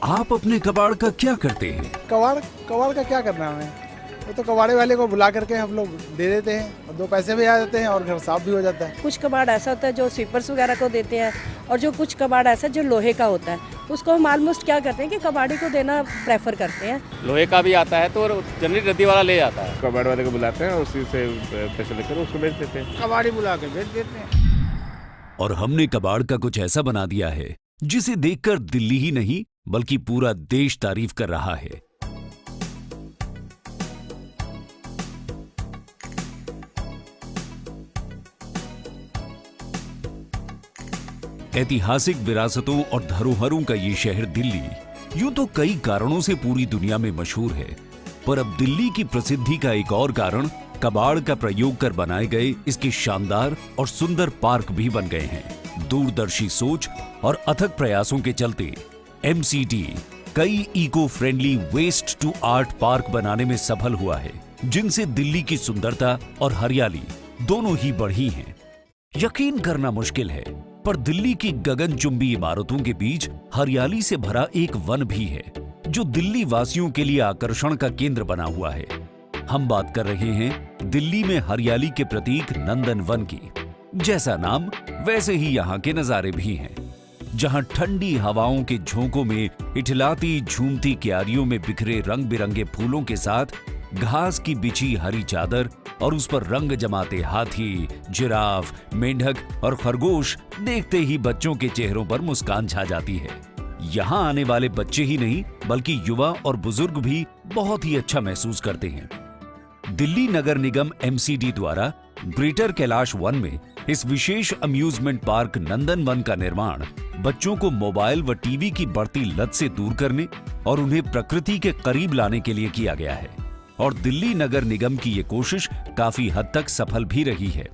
आप अपने कबाड़ का क्या करते हैं? कबाड़ कबाड़ का क्या करना है हमें? वो तो कबाड़े वाले को बुला करके हम लोग दे देते हैं और 2 पैसे भी आ जाते हैं और घर साफ भी हो जाता है। कुछ कबाड़ ऐसा होता है जो स्वीपर्स वगैरह को देते हैं और जो कुछ कबाड़ ऐसा जो लोहे का होता है उसको हम ऑलमोस्ट क्या करते हैं कि कबाड़ी को देना प्रेफर करते हैं। लोहे का भी आता है तो जनरली रद्दी वाला ले जाता है। कबाड़ वाले को बुलाते हैं, उसी से पैसे लेकर उसको बेच देते हैं। कबाड़ी बुला के बेच देते हैं। और हमने कबाड़ का कुछ ऐसा बना दिया है जिसे देखकर दिल्ली ही नहीं बल्कि पूरा देश तारीफ कर रहा है। ऐतिहासिक विरासतों और धरोहरों का ये शहर दिल्ली यूं तो कई कारणों से पूरी दुनिया में मशहूर है, पर अब दिल्ली की प्रसिद्धि का एक और कारण कबाड़ का प्रयोग कर बनाए गए इसके शानदार और सुंदर पार्क भी बन गए हैं। दूरदर्शी सोच और अथक प्रयासों के चलते एमसीडी कई eco friendly waste to art park बनाने में सफल हुआ है, जिनसे दिल्ली की सुंदरता और हरियाली दोनों ही बढ़ी हैं। यकीन करना मुश्किल है, पर दिल्ली की गगनचुंबी इमारतों के बीच हरियाली से भरा एक वन भी है, जो दिल्ली वासियों के लिए आकर्षण का केंद्र बना हुआ है। हम बात कर रहे हैं दिल्ली में हरियाली के प्रतीक नंदन वन की। जैसा नाम वैसे ही यहाँ के नजारे भी हैं, जहाँ ठंडी हवाओं के झोंकों में इठलाती झूमती क्यारियों में बिखरे रंग बिरंगे फूलों के साथ घास की बिछी हरी चादर और उस पर रंग जमाते हाथी, जिराफ, मेंढक और खरगोश देखते ही बच्चों के चेहरों पर मुस्कान छा जाती है। यहाँ आने वाले बच्चे ही नहीं बल्कि युवा और बुजुर्ग भी बहुत ही अच्छा महसूस करते हैं। दिल्ली नगर निगम एमसीडी द्वारा ग्रेटर कैलाश वन में इस विशेष अम्यूजमेंट पार्क नंदन वन का निर्माण बच्चों को मोबाइल व टीवी की बढ़ती लत से दूर करने और उन्हें प्रकृति के करीब लाने के लिए किया गया है। और दिल्ली नगर निगम की ये कोशिश काफी हद तक सफल भी रही है।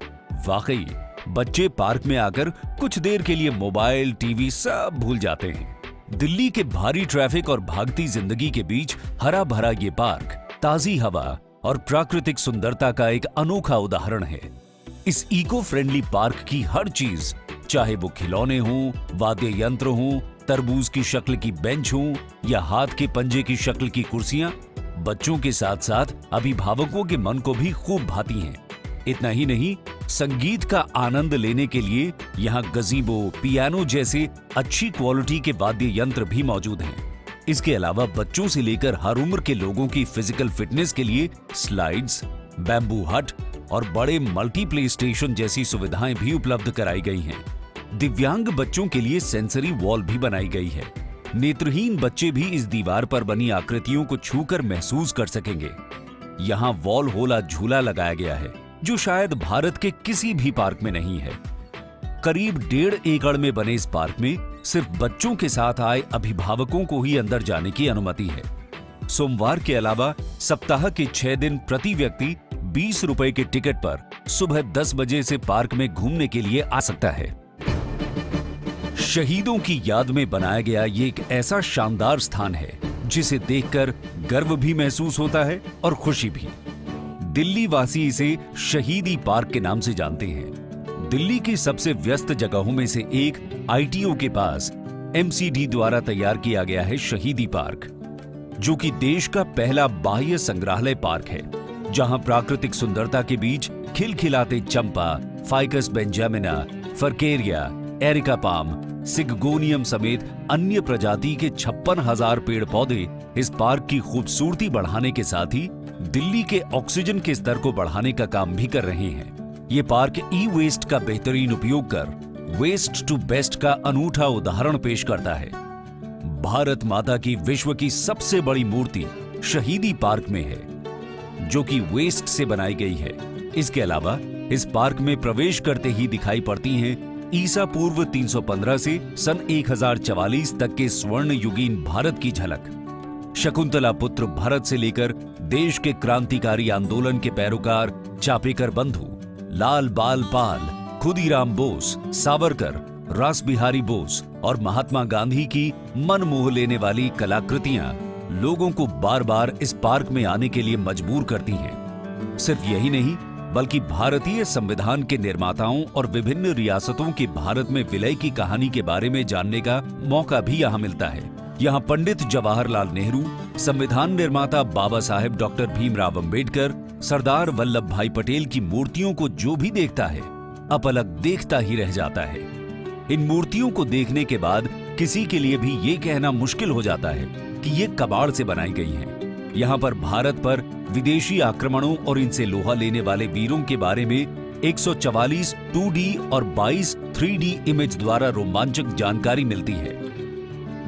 वाकई बच्चे पार्क में आकर कुछ देर के लिए मोबाइल, टीवी सब भूल जाते हैं। दिल्ली के भारी ट्रैफिक और भागती जिंदगी के बीच हरा भरा ये पार्क ताजी हवा और प्राकृतिक सुंदरता का एक अनोखा उदाहरण है। इस इको फ्रेंडली पार्क की हर चीज, चाहे वो खिलौने हों, वाद्य यंत्र हों, तरबूज की शक्ल की बेंच हों या हाथ के पंजे की शक्ल की कुर्सियां, बच्चों के साथ साथ अभिभावकों के मन को भी खूब भाती हैं। इतना ही नहीं, संगीत का आनंद लेने के लिए यहाँ गजीबो, पियानो जैसे अच्छी क्वालिटी के वाद्य यंत्र भी मौजूद हैं। इसके अलावा बच्चों से लेकर हर उम्र के लोगों की फिजिकल फिटनेस के लिए स्लाइड्स, बैम्बू हट और बड़े मल्टी प्ले स्टेशन जैसी सुविधाएं भी उपलब्ध कराई गई हैं। दिव्यांग बच्चों के लिए सेंसरी वॉल भी बनाई गई है। नेत्रहीन बच्चे भी इस दीवार पर बनी आकृतियों को छूकर महसूस कर सकेंगे। यहाँ वॉल होला झूला लगाया गया है, जो शायद भारत के किसी भी पार्क में नहीं है। करीब 1.5 एकड़ में बने इस पार्क में सिर्फ बच्चों के साथ आए अभिभावकों को ही अंदर जाने की अनुमति है। सोमवार के अलावा सप्ताह के 6 दिन प्रति व्यक्ति 20 रुपए के टिकट पर सुबह 10 बजे से पार्क में घूमने के लिए आ सकता है। शहीदों की याद में बनाया गया ये एक ऐसा शानदार स्थान है जिसे देखकर गर्व भी महसूस होता है और खुशी भी। दिल्ली वासी इसे शहीदी पार्क के नाम से जानते हैं। दिल्ली की सबसे व्यस्त जगहों में से एक आईटीओ के पास एमसीडी द्वारा तैयार किया गया है शहीदी पार्क, जो कि देश का पहला बाह्य संग्रहालय पार्क है, जहां प्राकृतिक सुंदरता के बीच खिलखिलाते चंपा, फाइकस बेंजामिना, फरकेरिया, एरिका पाम, सिगगोनियम समेत अन्य प्रजाति के 56,000 पेड़ पौधे इस पार्क की खूबसूरती बढ़ाने के साथ ही दिल्ली के ऑक्सीजन के स्तर को बढ़ाने का काम भी कर रहे हैं। ये पार्क ई वेस्ट का बेहतरीन उपयोग कर वेस्ट टू बेस्ट का अनूठा उदाहरण पेश करता है। भारत माता की विश्व की सबसे बड़ी मूर्ति शहीदी पार्क में है, जो कि वेस्ट से बनाई गई है। इसके अलावा इस पार्क में प्रवेश करते ही दिखाई पड़ती हैं ईसा पूर्व 315 से सन 1044 तक के स्वर्ण युगीन भारत की झलक। शकुंतला पुत्र भरत से लेकर देश के क्रांतिकारी आंदोलन के पैरोकार चापेकर बंधु, लाल बाल पाल, खुदीराम बोस, सावरकर, रास बिहारी बोस और महात्मा गांधी की मन मोह लेने वाली कलाकृतियां लोगों को बार बार इस पार्क में आने के लिए मजबूर करती हैं। सिर्फ यही नहीं, बल्कि भारतीय संविधान के निर्माताओं और विभिन्न रियासतों के भारत में विलय की कहानी के बारे में जानने का मौका भी यहाँ मिलता है। यहाँ पंडित जवाहरलाल नेहरू, संविधान निर्माता बाबा साहेब डॉक्टर भीमराव अंबेडकर, सरदार वल्लभ भाई पटेल की मूर्तियों को जो भी देखता है अपलक देखता ही रह जाता है। इन मूर्तियों को देखने के बाद किसी के लिए भी ये कहना मुश्किल हो जाता है कि ये कबाड़ से बनाई गई हैं। यहाँ पर भारत पर विदेशी आक्रमणों और इनसे लोहा लेने वाले वीरों के बारे में 144 2D और 22 3D इमेज द्वारा रोमांचक जानकारी मिलती है।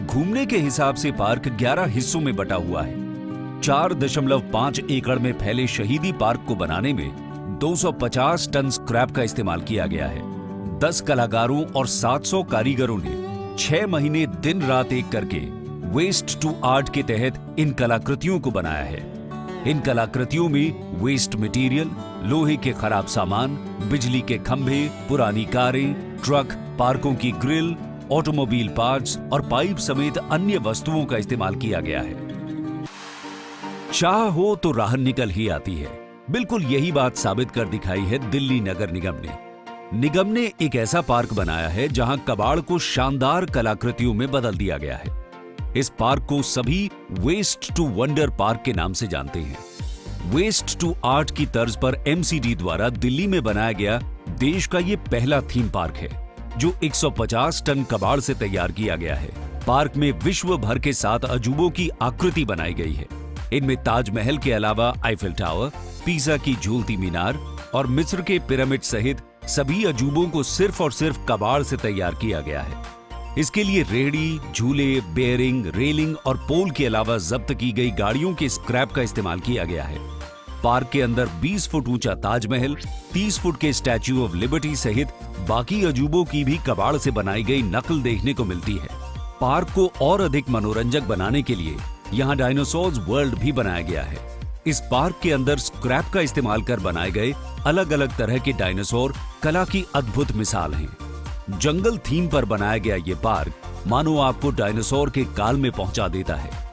घूमने के हिसाब से पार्क 11 हिस्सों में बटा हुआ है। 4.5 एकड़ में फैले शहीदी पार्क को बनाने में 250 टन स्क्रैप का इस्तेमाल किया गया है। 10 कलाकारों और 700 कारीगरों ने 6 महीने दिन रात एक करके वेस्ट टू आर्ट के तहत इन कलाकृतियों को बनाया है। इन कलाकृतियों में वेस्ट मटेरियल, लोहे के खराब सामान, बिजली के खंभे, पुरानी कारें, ट्रक, पार्कों की ग्रिल, ऑटोमोबाइल पार्ट्स और पाइप समेत अन्य वस्तुओं का इस्तेमाल किया गया है। चाह हो तो राह निकल ही आती है। बिल्कुल यही बात साबित कर दिखाई है दिल्ली नगर निगम ने। निगम ने एक ऐसा पार्क बनाया है जहां कबाड़ को शानदार कलाकृतियों में बदल दिया गया है। इस पार्क को सभी वेस्ट टू वंडर पार्क के नाम से जानते हैं। वेस्ट टू आर्ट की तर्ज पर एमसीडी द्वारा दिल्ली में बनाया गया देश का ये पहला थीम पार्क है जो 150 टन कबाड़ से तैयार किया गया है। पार्क में विश्व भर के 7 अजूबों की आकृति बनाई गई है। इनमें ताजमहल के अलावा आईफिल टावर, पीसा की झूलती मीनार और मिस्र के पिरामिड सहित सभी अजूबों को सिर्फ और सिर्फ कबाड़ से तैयार किया गया है। इसके लिए रेहड़ी, झूले, बेयरिंग, रेलिंग और पोल के अलावा जब्त की गई गाड़ियों के स्क्रैप का इस्तेमाल किया गया है। पार्क के अंदर 20 फुट ऊंचा ताजमहल, 30 फुट के स्टैच्यू ऑफ लिबर्टी सहित बाकी अजूबों की भी कबाड़ से बनाई गई नकल देखने को मिलती है। पार्क को और अधिक मनोरंजक बनाने के लिए यहाँ डायनासोर्स वर्ल्ड भी बनाया गया है। इस पार्क के अंदर स्क्रैप का इस्तेमाल कर बनाए गए अलग अलग तरह के डायनासोर कला की अद्भुत मिसाल हैं। जंगल थीम पर बनाया गया ये पार्क मानो आपको डायनासोर के काल में पहुंचा देता है।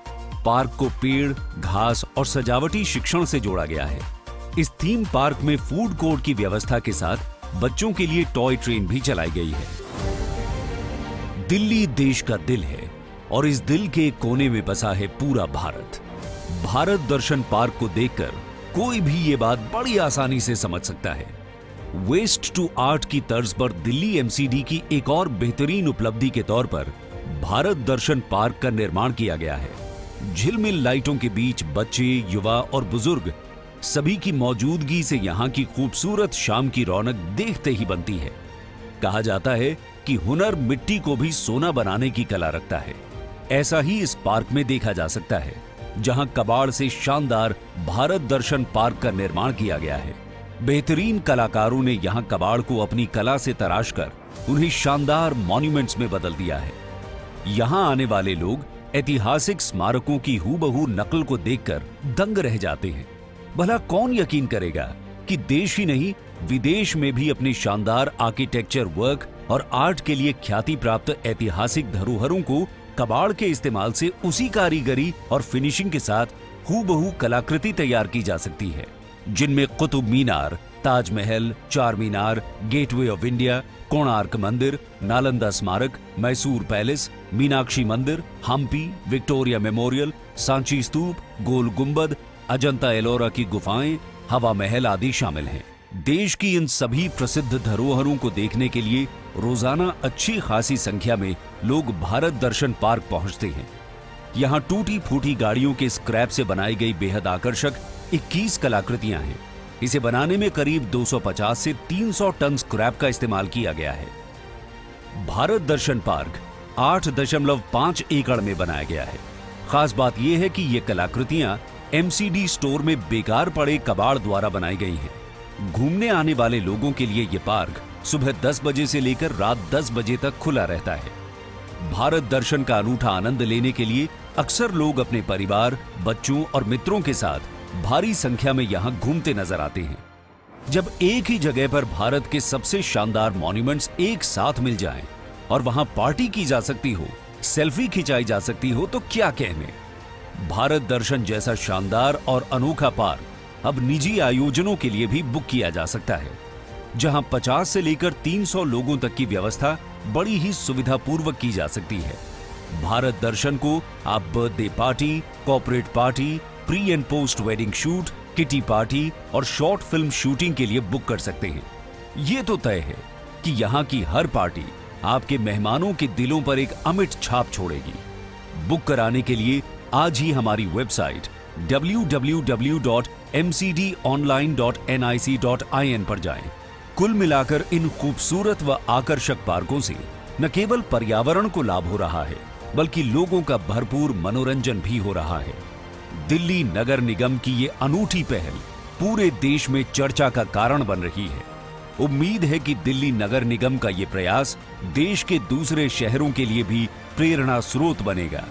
पार्क को पेड़, घास और सजावटी शिक्षण से जोड़ा गया है। इस थीम पार्क में फूड कोर्ट की व्यवस्था के साथ बच्चों के लिए टॉय ट्रेन भी चलाई गई है। दिल्ली देश का दिल है और इस दिल के कोने में बसा है पूरा भारत। भारत दर्शन पार्क को देखकर कोई भी ये बात बड़ी आसानी से समझ सकता है। वेस्ट टू आर्ट की तर्ज पर दिल्ली एमसीडी की एक और बेहतरीन उपलब्धि के तौर पर भारत दर्शन पार्क का निर्माण किया गया है। झिलमिल लाइटों के बीच बच्चे, युवा और बुजुर्ग सभी की मौजूदगी से यहाँ की खूबसूरत शाम की रौनक देखते ही बनती है। कहा जाता है कि हुनर मिट्टी को भी सोना बनाने की कला रखता है। ऐसा ही इस पार्क में देखा जा सकता है, जहां कबाड़ से शानदार भारत दर्शन पार्क का निर्माण किया गया है। बेहतरीन कलाकारों ने यहां कबाड़ को अपनी कला से तराशकर उन्हें शानदार मॉन्यूमेंट्स में बदल दिया है। यहां आने वाले लोग ऐतिहासिक स्मारकों की हूबहू नकल को देखकर दंग रह जाते हैं। भला कौन यकीन करेगा कि देश ही नहीं विदेश में भी अपने शानदार आर्किटेक्चर वर्क और आर्ट के लिए ख्याति प्राप्त ऐतिहासिक धरोहरों को कबाड़ के इस्तेमाल से उसी कारीगरी और फिनिशिंग के साथ हूबहू कलाकृति तैयार की जा सकती है, जिनमें कुतुब मीनार, ताजमहल, चार मीनार, गेटवे ऑफ इंडिया, कोणार्क मंदिर, नालंदा स्मारक, मैसूर पैलेस, मीनाक्षी मंदिर, हम्पी, विक्टोरिया मेमोरियल, सांची स्तूप, गोल गुंबद, अजंता एलोरा की गुफाएं, हवा महल आदि शामिल हैं। देश की इन सभी प्रसिद्ध धरोहरों को देखने के लिए रोजाना अच्छी खासी संख्या में लोग भारत दर्शन पार्क पहुंचते हैं। यहाँ टूटी फूटी गाड़ियों के स्क्रैप से बनाई गई बेहद आकर्षक 21 कलाकृतियां हैं। इसे बनाने में करीब 250 से 300 टन स्क्रैप का इस्तेमाल किया गया है। भारत दर्शन पार्क 8.5 एकड़ में बनाया गया है। खास बात यह है कि ये कलाकृतियां एमसीडी स्टोर में बेकार पड़े कबाड़ द्वारा बनाई गई हैं। घूमने आने वाले लोगों के लिए यह पार्क सुबह 10 बजे से लेकर रात 10 बजे तक खुला रहता है। भारत दर्शन का अनूठा आनंद लेने के लिए अक्सर लोग अपने परिवार, बच्चों और मित्रों के साथ भारी संख्या में यहां घूमते नजर आते हैं। जब एक ही जगह पर भारत के सबसे शानदार मॉन्यूमेंट्स एक साथ मिल जाएं और वहां पार्टी की जा सकती हो, सेल्फी खिंचाई जा सकती हो, तो क्या कहने। भारत दर्शन जैसा शानदार और अनोखा पार्क अब निजी आयोजनों के लिए भी बुक किया जा सकता है, जहां 50 से लेकर 300 लोगों तक की व्यवस्था बड़ी ही सुविधापूर्वक की जा सकती है। भारत दर्शन को आप birthday party, corporate party, pre and post wedding shoot, kitty party और शॉर्ट फिल्म शूटिंग के लिए बुक कर सकते हैं। ये तो तय है कि यहाँ की हर पार्टी आपके मेहमानों के दिलों पर एक अमिट छाप छोड़ेगी। बुक कराने के लिए आज ही हमारी वेबसाइट www.mcdonline.nic.in पर जाएं। कुल मिलाकर इन खूबसूरत व आकर्षक पार्कों से न केवल पर्यावरण को लाभ हो रहा है, बल्कि लोगों का भरपूर मनोरंजन भी हो रहा है। दिल्ली नगर निगम की ये अनूठी पहल पूरे देश में चर्चा का कारण बन रही है। उम्मीद है कि दिल्ली नगर निगम का ये प्रयास देश के दूसरे शहरों के लिए भी प्रेरणा स्रोत बनेगा।